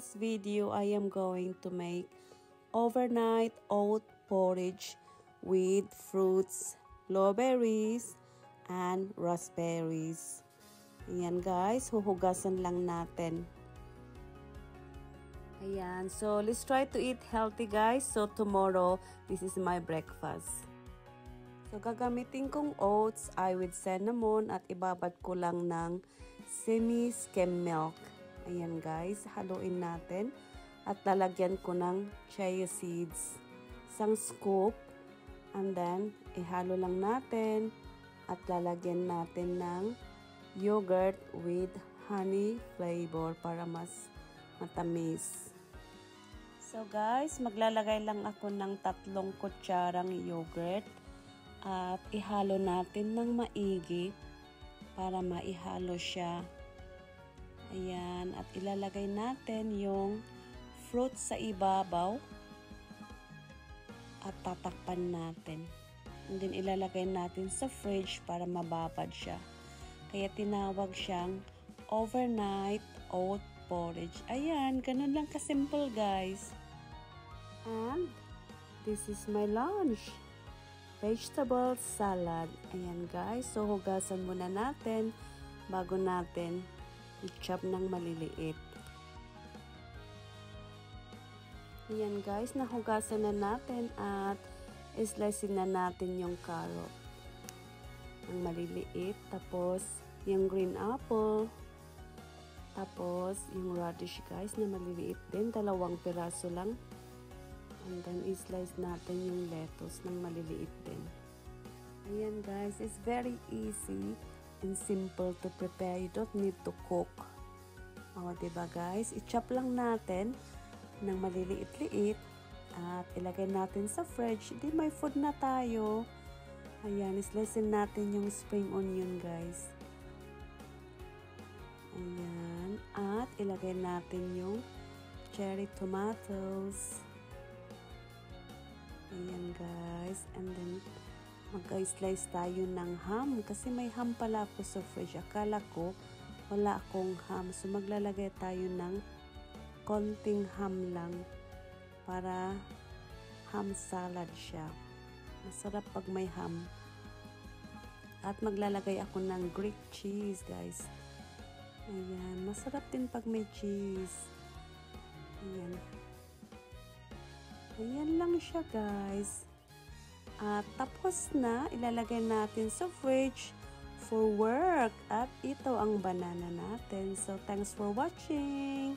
tonight's video, I am going to make overnight oat porridge with fruits, blueberries, and raspberries. Ayan guys, huhugasan lang natin. Ayan, so let's try to eat healthy guys. So tomorrow, this is my breakfast. So gagamitin kong oats ay with cinnamon at ibabad ko lang ng semi-skim milk. Ayan guys, haluin natin at lalagyan ko ng chia seeds. Isang scoop and then ihalo lang natin at lalagyan natin ng yogurt with honey flavor para mas matamis. So guys, maglalagay lang ako ng 3 kutsarang yogurt at ihalo natin ng maigi para maihalo siya. Ayan, at ilalagay natin yung fruit sa ibabaw at tatakpan natin. And then ilalagay natin sa fridge para mababad siya. Kaya tinawag siyang overnight oat porridge. Ayan, ganun lang kasimple guys. And this is my lunch. Vegetable salad. Ayan guys, so hugasan muna natin bago natin i-chop ng maliliit. Ayan guys, nahugasan na natin at islicein na natin yung carrot ng maliliit. Tapos yung green apple. Tapos yung radish guys na maliliit din. 2 piraso lang. And then, i-slice natin yung lettuce ng maliliit din. Ayan guys, it's very easy and simple to prepare. You don't need to cook. O, diba guys? I-chop lang natin ng maliliit-liit at ilagay natin sa fridge. Di may food na tayo. Ayan, i-slice natin yung spring onion guys. Ayan. At ilagay natin yung cherry tomatoes. Ayan guys, and then mag-slice tayo ng ham kasi may ham pala ako sa fridge. Akala ko wala akong ham, so maglalagay tayo ng konting ham lang para ham salad siya. Masarap pag may ham. At maglalagay ako ng Greek cheese guys. Ayan, masarap din pag may cheese. Ayan. Ayan lang siya guys. At tapos na, ilalagay natin sa fridge for work. At ito ang banana natin. So thanks for watching.